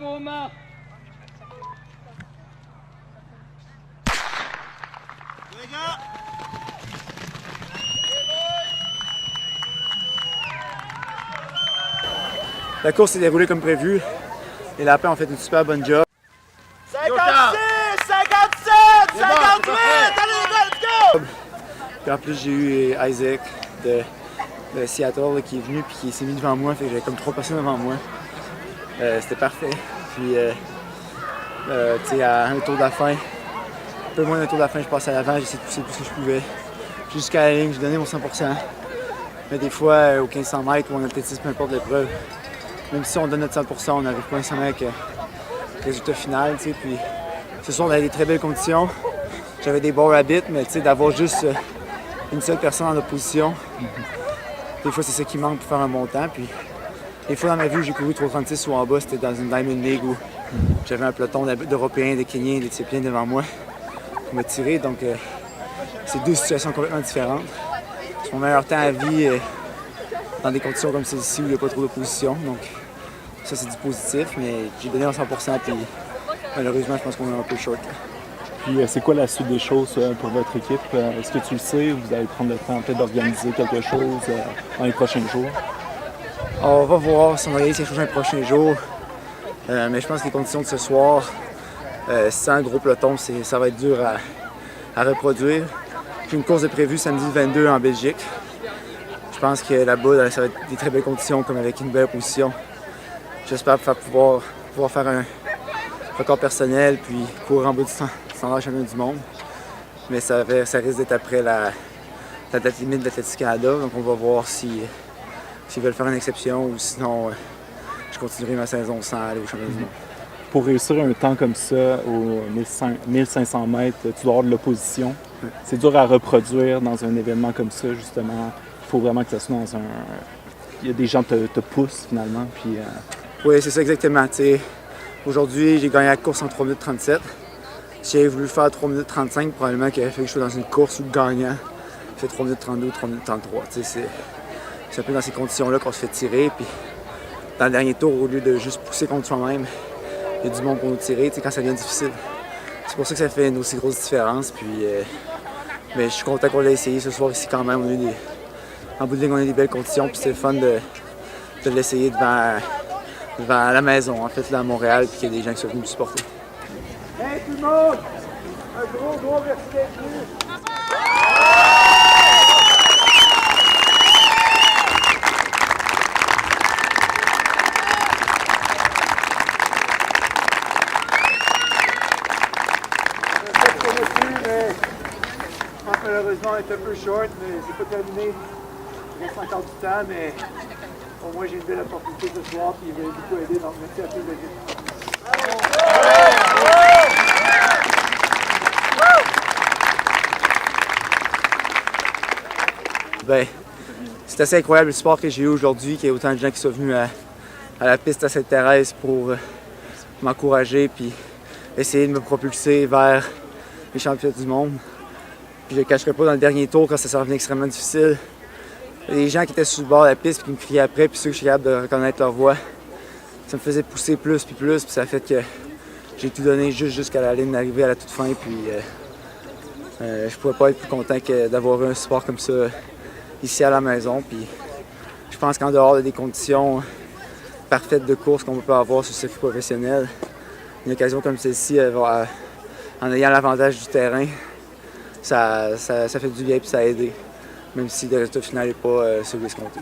vos mains. Les gars. La course s'est déroulée comme prévu. Les lapins ont fait une super bonne job. 56, 57, 58, allez, let's go! Puis en plus, j'ai eu Isaac de Seattle là, qui est venu et qui s'est mis devant moi. Fait que j'avais comme 3 personnes devant moi. C'était parfait. Puis, tu sais, à un tour de la fin, un peu moins d'un tour de la fin, je passais à l'avant, j'ai essayé de pousser tout ce que je pouvais. Jusqu'à la ligne, j'ai donné mon 100%. Mais des fois, au 1500 mètres ou en athlétisme, peu importe l'épreuve, même si on donne notre 100%, on n'arrive pas nécessairement avec le résultat final. Tu sais. Puis, ce soir, on avait des très belles conditions. J'avais des bons rabbits, mais tu sais, d'avoir juste une seule personne en opposition, des fois, c'est ça qui manque pour faire un bon temps. Puis, des fois, dans ma vie où j'ai couru 3,36 ou en bas, c'était dans une Diamond League où j'avais un peloton d'Européens, des Kenyans, des Éthiopiens devant moi pour me tirer. Donc, c'est deux situations complètement différentes. C'est mon meilleur temps à vie dans des conditions comme celle-ci où il n'y a pas trop d'opposition. Donc, ça, c'est du positif, mais j'ai donné mon 100%. Puis, malheureusement, je pense qu'on est un peu short. Puis, c'est quoi la suite des choses pour votre équipe? Est-ce que tu le sais ou vous allez prendre le temps peut-être d'organiser quelque chose dans les prochains jours? On va voir si on va y aller quelque chose dans les prochains jours. Mais je pense que les conditions de ce soir, sans gros peloton, ça va être dur à reproduire. J'ai une course de prévue samedi 22 en Belgique. Je pense que là-bas, ça va être des très belles conditions, comme avec une belle position. J'espère pouvoir faire un record personnel, puis courir en bas du standard champion du monde. Mais ça risque d'être après la date limite de l'Athlétique Canada, donc on va voir s'ils veulent faire une exception ou sinon je continuerai ma saison sans aller au championnat du monde. Pour réussir un temps comme ça, aux 1500 mètres, tu dois avoir de l'opposition. Ouais. C'est dur à reproduire dans un événement comme ça, justement. Il faut vraiment que ça soit dans un... Il y a des gens qui te poussent, finalement. Puis, Oui, c'est ça exactement. T'sais, aujourd'hui, j'ai gagné la course en 3 minutes 37. Si j'avais voulu faire 3 minutes 35, probablement qu'il aurait fallu que je sois dans une course où le gagnant fait 3 minutes 32 ou 3 minutes 33. C'est un peu dans ces conditions-là qu'on se fait tirer. Puis dans le dernier tour, au lieu de juste pousser contre soi-même, il y a du monde pour nous tirer quand ça devient difficile. C'est pour ça que ça fait une aussi grosse différence. Puis, mais je suis content qu'on l'ait essayé ce soir ici quand même. En bout de ligne, on a des belles conditions. Puis c'est le fun de l'essayer devant la maison, en fait, là à Montréal, puis qu'il y a des gens qui sont venus me supporter. Hey tout le monde! Un gros merci d'être venu! Malheureusement, on est un peu short, mais c'est pas terminé. Il reste encore du temps, mais au moins j'ai une belle opportunité ce soir, puis il va beaucoup aider, donc merci à tous les deux. Ben, c'est assez incroyable le support que j'ai eu aujourd'hui, qu'il y ait autant de gens qui sont venus à la piste à Sainte-Thérèse pour m'encourager puis essayer de me propulser vers les championnats du monde. Puis je ne le cacherai pas, dans le dernier tour, quand ça s'est revenu extrêmement difficile, il y a des gens qui étaient sur le bord de la piste et qui me criaient après, puis ceux que je suis capable de reconnaître leur voix, ça me faisait pousser plus, puis ça a fait que j'ai tout donné jusqu'à la ligne d'arrivée à la toute fin, puis je pouvais pas être plus content que d'avoir un support comme ça ici à la maison. Puis je pense qu'en dehors des conditions parfaites de course qu'on peut avoir sur ce circuit professionnel, une occasion comme celle-ci, en ayant l'avantage du terrain, ça fait du bien et ça a aidé, même si le résultat final n'est pas celui escompté.